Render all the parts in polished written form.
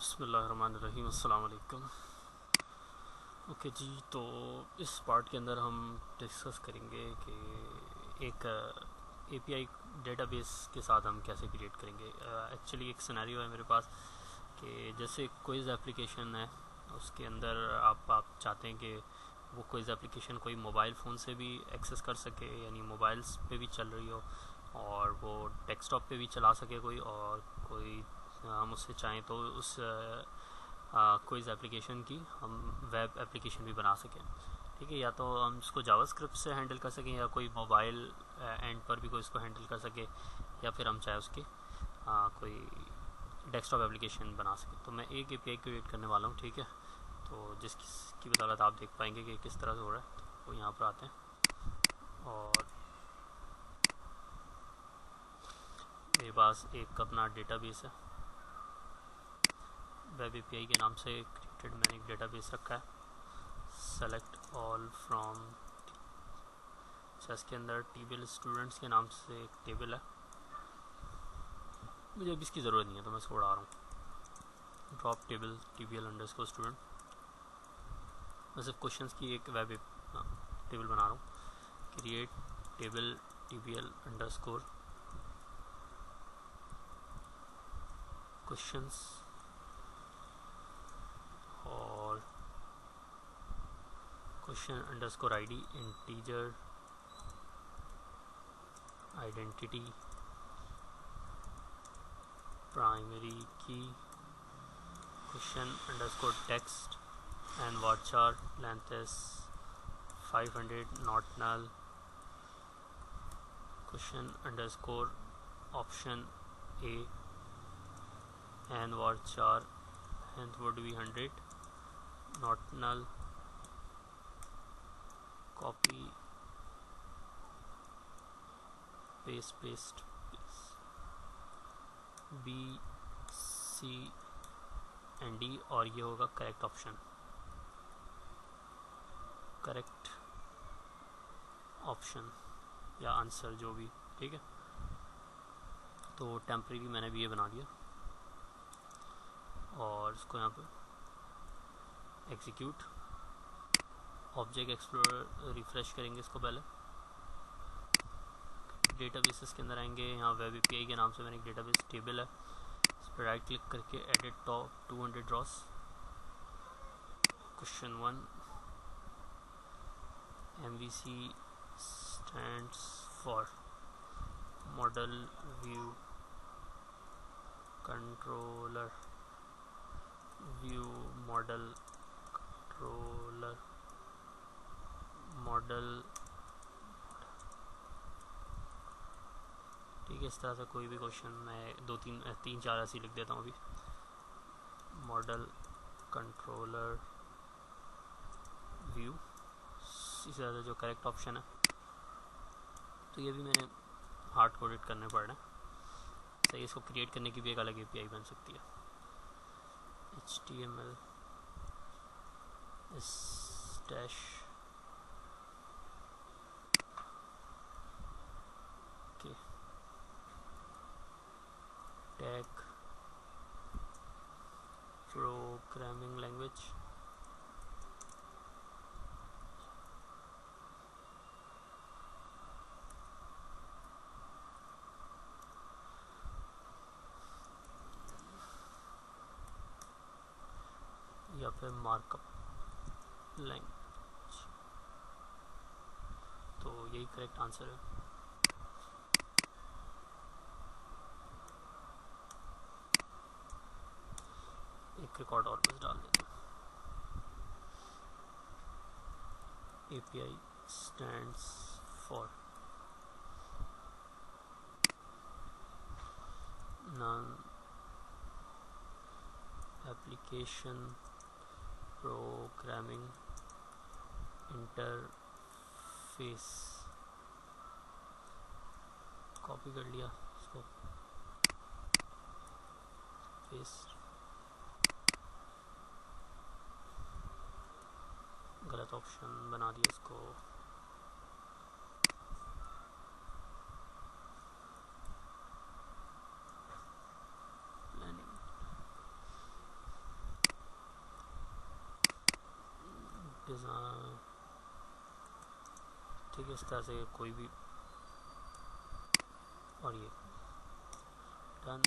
बिस्मिल्लाहिर्रहमानिर्रहीम। अस्सलाम वालेकुम। ओके जी, तो इस पार्ट के अंदर हम डिस्कस करेंगे कि एक एपीआई डेटाबेस के साथ हम कैसे क्रिएट करेंगे। एक्चुअली एक सिनेरियो है मेरे पास कि जैसे क्विज़ एप्लीकेशन है, उसके अंदर आप चाहते हैं कि वो क्विज़ एप्लीकेशन कोई मोबाइल फ़ोन से भी एक्सेस कर सके, यानी मोबाइल्स पे भी चल रही हो और वो डेस्कटॉप पे भी चला सके कोई, और कोई हम उससे चाहें तो उस क्विज़ एप्लीकेशन की हम वेब एप्लीकेशन भी बना सकें। ठीक है, या तो हम इसको जावास्क्रिप्ट से हैंडल कर सकें या कोई मोबाइल एंड पर भी कोई इसको हैंडल कर सके, या फिर हम चाहे उसकी कोई डेस्कटॉप एप्लीकेशन बना सकें। तो मैं एक एपीआई क्रिएट करने वाला हूँ, ठीक है, तो जिसकी बदौलत आप देख पाएंगे कि किस तरह से हो रहा है। तो यहाँ पर आते हैं और मेरे पास एक अपना डेटाबेस है, वेब एपीआई के नाम से क्रिएटेड मैंने एक डेटाबेस रखा है। सेलेक्ट ऑल फ्रॉम, इसके अंदर टीबीएल स्टूडेंट्स के नाम से एक टेबल है, मुझे अभी इसकी ज़रूरत नहीं है तो मैं इसको उड़ा रहा हूँ। Drop table TBL underscore student, मैं सिर्फ क्वेश्चंस की एक वेब टेबल बना रहा हूँ। Create table TBL underscore questions और question underscore ID, integer identity, primary key, question underscore text and varchar length is 500 not null, question underscore option A and varchar length would be 100 not null, copy paste B C and D, और ये होगा correct option, correct option या answer जो भी। ठीक है, तो temporary मैंने भी ये बना दिया और इसको यहाँ पे एग्जीक्यूट। ऑब्जेक्ट एक्सप्लोरर रिफ्रेश करेंगे इसको पहले, डेटाबेसेस के अंदर आएंगे। यहाँ वेब एपीआई के नाम से मैंने एक डेटाबेस टेबल है, इस पर राइट क्लिक करके edit top 200 Ross, question 1 MVC stands for model view controller, view model controller model। ठीक है, इस तरह से कोई भी क्वेश्चन मैं दो तीन चार ऐसी लिख देता हूँ अभी। मॉडल कंट्रोलर व्यू, इसी तरह से जो करेक्ट ऑप्शन है। तो ये भी मैंने हार्ड कोडेड करने पड़ रहे हैं, सही। इसको क्रिएट करने की भी एक अलग एपीआई बन सकती है। HTML स्टैश के टैग प्रोग्रामिंग लैंग्वेज, या फिर मार्कअप लैंग्वेज। तो यही करेक्ट आंसर है। एक रिकॉर्ड और बस डाल देते हैं। API stands for non application programming interface, copy कर लिया इसको, पेस्ट, गलत ऑप्शन बना दिया इसको। डिज़ाइन, ठीक है, इस तरह से कोई भी, और ये done.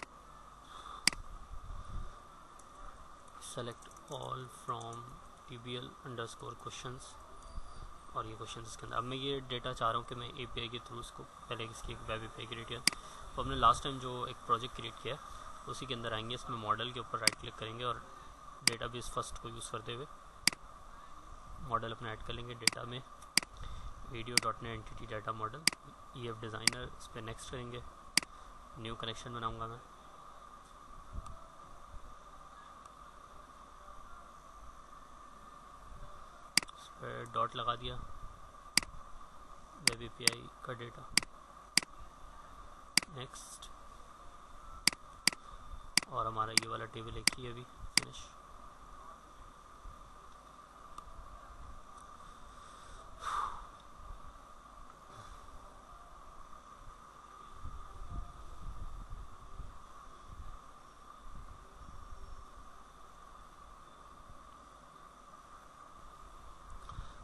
Select all from TBL underscore questions, और ये क्वेश्चन इसके अंदर। अब मैं ये डेटा चाह रहा हूँ कि मैं API के थ्रू इसको, पहले इसकी एक वेब API क्रिएट किया, तो हमने लास्ट टाइम जो एक प्रोजेक्ट क्रिएट किया है उसी के अंदर आएंगे, इसमें मॉडल के ऊपर राइट क्लिक करेंगे और डेटाबेस फर्स्ट को यूज़ करते हुए मॉडल अपना ऐड कर लेंगे डेटा में, video.net entity data model, EF designer, इस पर नेक्स्ट करेंगे। न्यू कनेक्शन बनाऊँगा मैं, इस पर डॉट लगा दिया, वेब API का डेटा, नेक्स्ट, और हमारा ये वाला टेबल एक ही अभी फिनिश।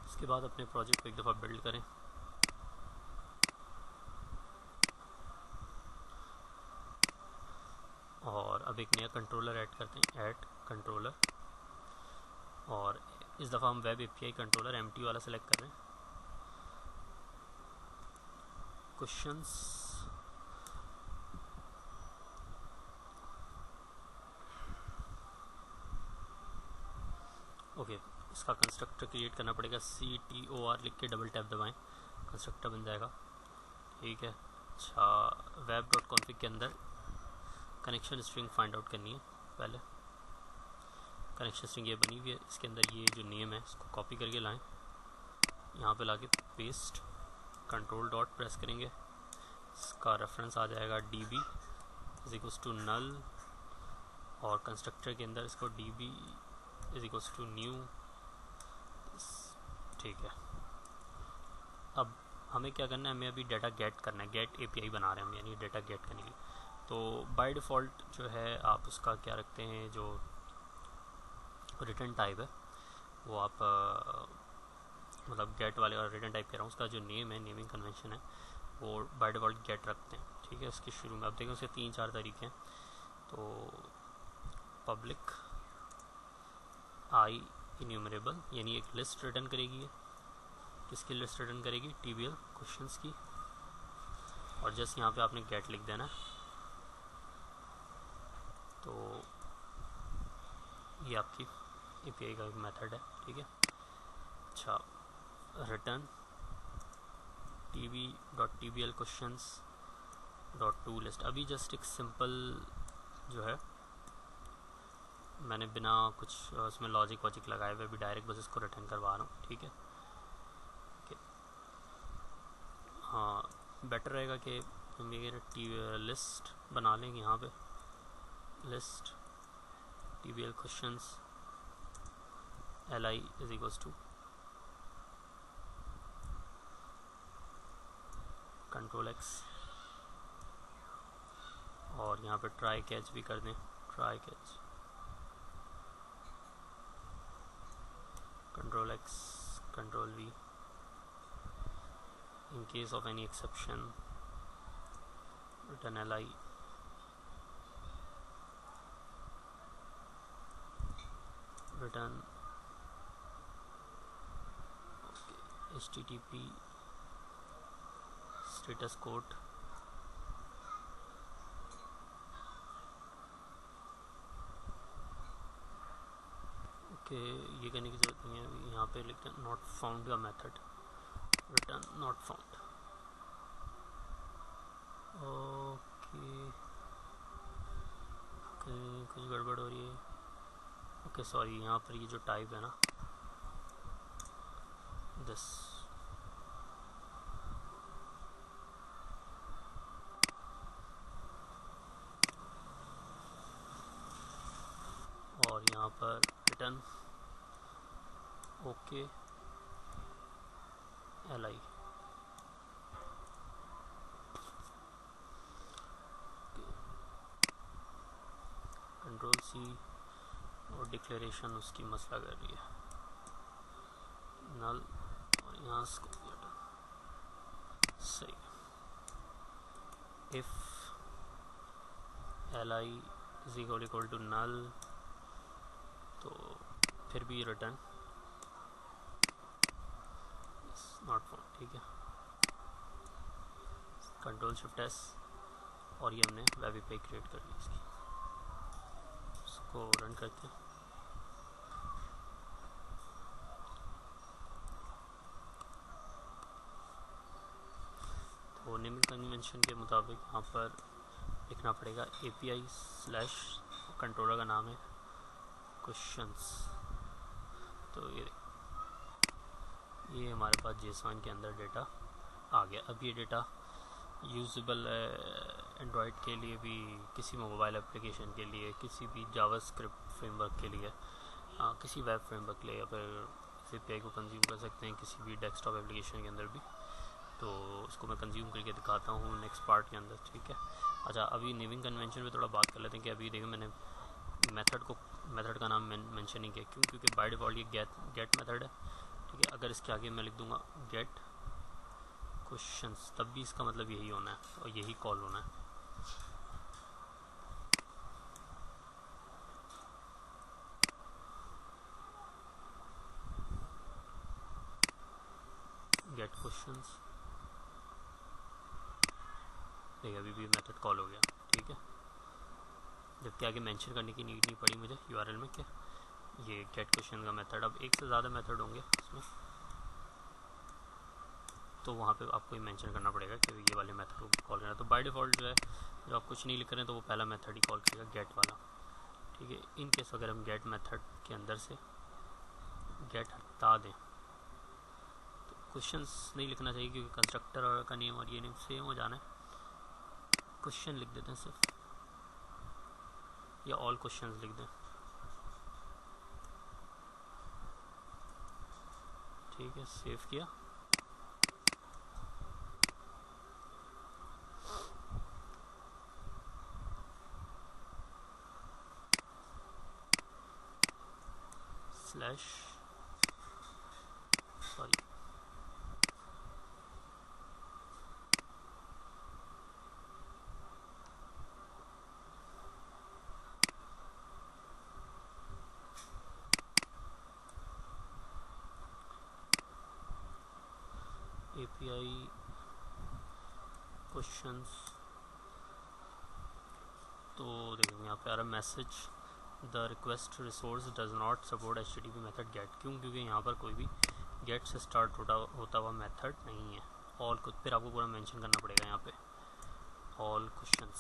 इसके बाद अपने प्रोजेक्ट को एक दफ़ा बिल्ड करें, और अब एक नया कंट्रोलर ऐड करते हैं, ऐड कंट्रोलर, और इस दफ़ा हम वेब API कंट्रोलर एम्प्टी वाला सेलेक्ट कर रहे हैं। क्वेश्चंस, ओके, इसका कंस्ट्रक्टर क्रिएट करना पड़ेगा, CTOR लिख के डबल टैप दबाएं, कंस्ट्रक्टर बन जाएगा, ठीक है। अच्छा, web.config के अंदर कनेक्शन स्ट्रिंग फाइंड आउट करनी है पहले। कनेक्शन स्ट्रिंग ये बनी हुई है, इसके अंदर ये जो नेम है इसको कॉपी करके लाएं, यहाँ पे लाके पेस्ट, कंट्रोल डॉट प्रेस करेंगे, इसका रेफरेंस आ जाएगा DB is equals to null, और कंस्ट्रक्टर के अंदर इसको DB is equals to new, ठीक है। अब हमें क्या करना है, हमें अभी डाटा गेट करना है, गेट API बना रहे हैं हम, यानी डाटा गेट करने के लिए। तो बाय डिफ़ॉल्ट जो है आप उसका क्या रखते हैं, जो रिटर्न टाइप है वो आप मतलब गेट वाले और रिटर्न टाइप कह रहा हूँ, उसका जो नेम है, नेमिंग कन्वेंशन है, वो बाय डिफ़ॉल्ट गेट रखते हैं, ठीक है। इसके शुरू में आप देखें उसके 3-4 तरीके हैं। तो पब्लिक आई इन्यूमरेबल, यानी एक लिस्ट रिटर्न करेगी, है किसकी लिस्ट रिटर्न करेगी, TBL क्वेश्चंस की, और जस्ट यहाँ पे आपने गेट लिख देना है। तो ये आपकी API का एक मेथड है, ठीक है। अच्छा, return tb.tbl questions dot to list, अभी जस्ट एक सिंपल जो है मैंने बिना कुछ उसमें लॉजिक वॉजिक लगाए हुए भी डायरेक्ट बस इसको रिटर्न करवा रहा हूँ, ठीक है। हाँ, बेटर रहेगा कि हम ये लिस्ट बना लेंगे, यहाँ पे list TBL questions li is equals to control X, और यहाँ पे ट्राई कैच भी कर दें, try catch, control X, control V, in case of any exception return li, return http status code, okay, ये करने की ज़रूरत नहीं है, अभी यहाँ पे लिखते हैं not found your method, return not found, okay, कुछ गड़बड़ हो रही है, ओके सॉरी, यहाँ पर ये जो टाइप है ना दिस, और यहाँ पर return okay li, control C, और डिक्लेरेशन उसकी मसला कर रही है, नल और यहाँ स्कोप सही। If li is equal to null तो फिर भी रिटर्न नॉट फाउंड। ठीक है, कंट्रोल शिफ्ट एस और ये हमने वेब एपीआई क्रिएट कर ली इसकी। इसको रन करते हैं। तो नेमिंग कन्वेंशन के मुताबिक यहाँ पर लिखना पड़ेगा API स्लैश कंट्रोलर का नाम है क्वेश्चंस। तो ये हमारे पास JSON के अंदर डेटा आ गया। अब ये डेटा यूजेबल है एंड्रॉयड के लिए भी, किसी मोबाइल एप्लीकेशन के लिए, किसी भी जावास्क्रिप्ट फ्रेमवर्क के लिए, किसी वेब फ्रेमवर्क के लिए, या फिर इस API को कंज्यूम कर सकते हैं किसी भी डेस्कटॉप एप्लीकेशन के अंदर भी। तो इसको मैं कंज्यूम करके दिखाता हूँ नेक्स्ट पार्ट के अंदर। ठीक है, अच्छा अभी नेमिंग कन्वेंशन पे थोड़ा बात कर लेते हैं कि अभी देखो मैंने मेथड का नाम मेंशन नहीं किया। क्यों? क्योंकि बाय डिफ़ॉल्ट ये गेट मेथड है। ठीक है, अगर इसके आगे मैं लिख दूंगा गेट क्वेश्चंस तब भी इसका मतलब यही होना है और यही कॉल होना है। गेट क्वेश्चंस, देखिए अभी भी मेथड कॉल हो गया। ठीक है, जबकि आगे मेंशन करने की नीड नहीं पड़ी मुझे यूआरएल में कि ये गेट क्वेश्चन का मेथड। अब एक से ज़्यादा मेथड होंगे इसमें तो वहाँ पे आपको ये मेंशन करना पड़ेगा कि ये वाले मेथड को कॉल करना है। तो बाय डिफ़ॉल्ट जो है जब आप कुछ नहीं लिख रहे हैं तो वो पहला मेथड ही कॉल करेगा, गेट वाला। ठीक है, इन केस अगर हम गेट मेथड के अंदर से गेट हटा दें तो क्वेश्चंस नहीं लिखना चाहिए क्योंकि कंस्ट्रक्टर का नेम और ये नेम सेम हो जाना है। क्वेश्चन लिख देते हैं सिर्फ, या ऑल क्वेश्चंस लिख दें। ठीक है, सेव किया। Slash sorry API questions. तो देखो यहाँ पे आ रहा message the request resource does not support HTTP method gate. क्यों? क्योंकि यहाँ पर कोई भी गेट से स्टार्ट होता हुआ मेथड नहीं है। ऑल कुछ फिर आपको पूरा मेंशन करना पड़ेगा यहाँ पे, all questions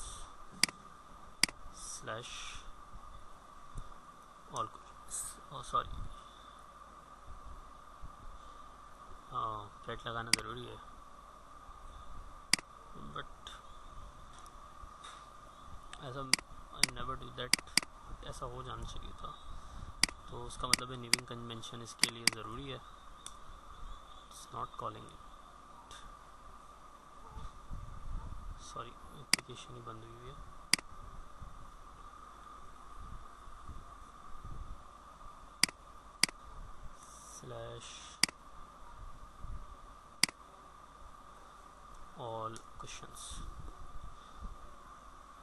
slash all sorry get लगाना ज़रूरी है बट ऐसा आई नेवर डू दैट, ऐसा हो जाना चाहिए था। तो उसका मतलब है नेमिंग कन्वेंशन इसके लिए ज़रूरी है। It's not calling it, sorry application ही बंद हुई है। Slash all questions.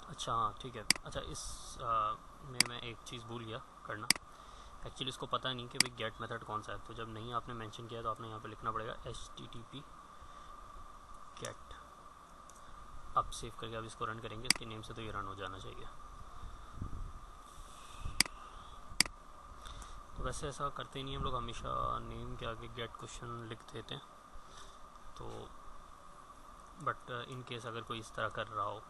अच्छा हाँ ठीक है। अच्छा इस में मैं एक चीज़ भूल गया करना। एक्चुअली इसको पता नहीं कि भाई गेट मेथड कौन सा है। तो जब नहीं आपने मेंशन किया तो आपने यहाँ पे लिखना पड़ेगा HTTP गेट। अब सेव करके अब इसको रन करेंगे, इसके नेम से तो ये रन हो जाना चाहिए। तो वैसे ऐसा करते नहीं हम लोग, हमेशा नेम के आगे गेट क्वेश्चन लिख देते हैं। तो बट इन केस अगर कोई इस तरह कर रहा हो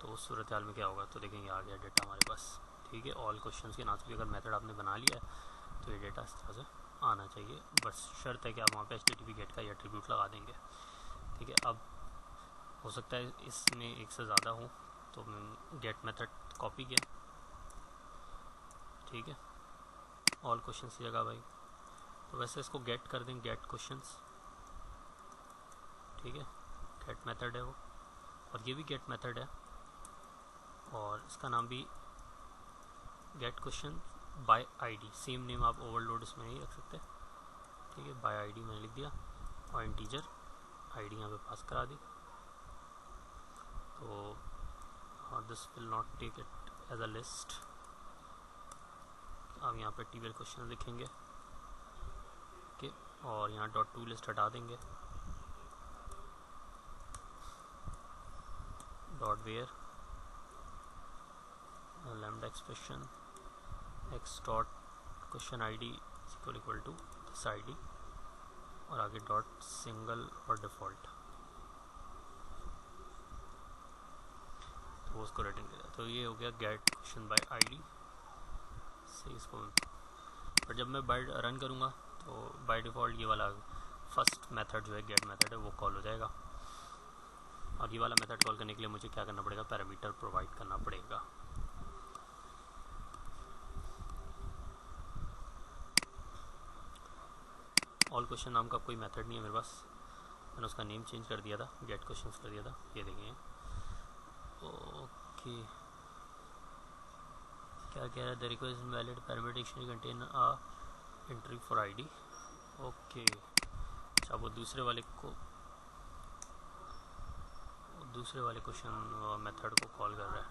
तो उस सूरत हाल में क्या होगा। तो देखेंगे आ गया डेटा हमारे पास। ठीक है, ऑल क्वेश्चंस के नाम से भी अगर मेथड आपने बना लिया है तो ये डेटा इस तरह से आना चाहिए। बस शर्त है कि आप वहाँ पे HTTP गेट का ये एट्रीब्यूट लगा देंगे। ठीक है, अब हो सकता है इसमें एक से ज़्यादा हो तो मैं गेट मेथड कॉपी किया। ठीक है, ऑल क्वेश्चंस की जगह भाई। तो वैसे इसको गेट कर दें, गेट क्वेश्चंस। ठीक है, गेट मेथड है वो, और ये भी गेट मेथड है और इसका नाम भी get question by ID। Same name आप ओवरलोड इसमें नहीं रख सकते। ठीक है। बाय आईडी मैंने लिख दिया और इंटीजर आईडी यहाँ पे पास करा दी। तो this will not take it as a list. अब यहाँ पे टीबीएल क्वेश्चन लिखेंगे ओके, और यहाँ डॉट टू लिस्ट हटा देंगे, dot where lambda expression x dot question ID equal to this ID और आगे डॉट सिंगल और डिफ़ॉल्ट, तो वो उसको रेटिंग दे दिया। तो ये हो गया गेट क्वेश्चन बाय आईडी से इसको। पर जब मैं बाय रन करूँगा तो बाय डिफ़ॉल्ट ये वाला फर्स्ट मेथड जो है गेट मेथड है वो कॉल हो जाएगा, और ये वाला मेथड कॉल करने के लिए मुझे क्या करना पड़ेगा, पैरामीटर प्रोवाइड करना पड़ेगा। ऑल क्वेश्चन नाम का कोई मेथड नहीं है मेरे पास, मैंने उसका नेम चेंज कर दिया था, गेट क्वेश्चंस कर दिया था। ये देखिए ओके, क्या कह रहा है, the request invalid parameter dictionary contain a entry for ID. Okay, अच्छा वो दूसरे वाले क्वेश्चन मेथड को कॉल कर रहा है।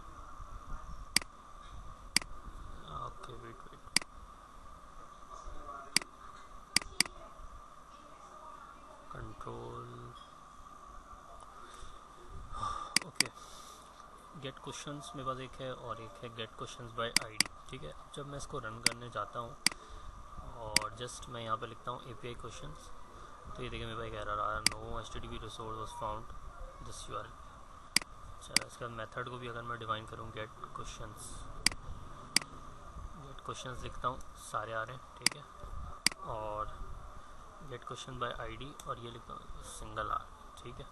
Okay weight control okay, gate questions मेरे पास एक है और एक है गेट क्वेश्चंस बाय आईडी। ठीक है, जब मैं इसको रन करने जाता हूँ और जस्ट मैं यहाँ पे लिखता हूँ एपीआई क्वेश्चंस, तो ये देखिए मेरे पास एक एरर आ रहा है, no HTTP resource was found this URL. चलो इसका मेथड को भी अगर मैं डिफाइन करूँ, गेट क्वेश्चंस लिखता हूँ, सारे आ रहे हैं। ठीक है, और गेट क्वेश्चन बाय आईडी और ये लिखता हूँ सिंगल आर। ठीक है,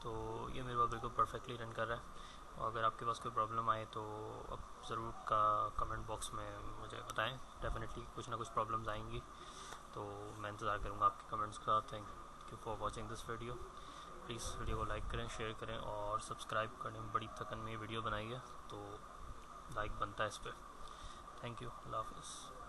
तो ये मेरे पास बिल्कुल परफेक्टली रन कर रहा है। और अगर आपके पास कोई प्रॉब्लम आए तो आप ज़रूर कमेंट बॉक्स में मुझे बताएं, डेफिनेटली कुछ ना कुछ प्रॉब्लम्स आएंगी, तो मैं इंतज़ार करूँगा आपके कमेंट्स का। Thank you for watching this video. Please video को लाइक करें, शेयर करें और सब्सक्राइब करने में बड़ी थकन में ये वीडियो बनाई है, तो लाइक बनता है इस पर। थैंक यू, अल्लाह हाफ़िज़।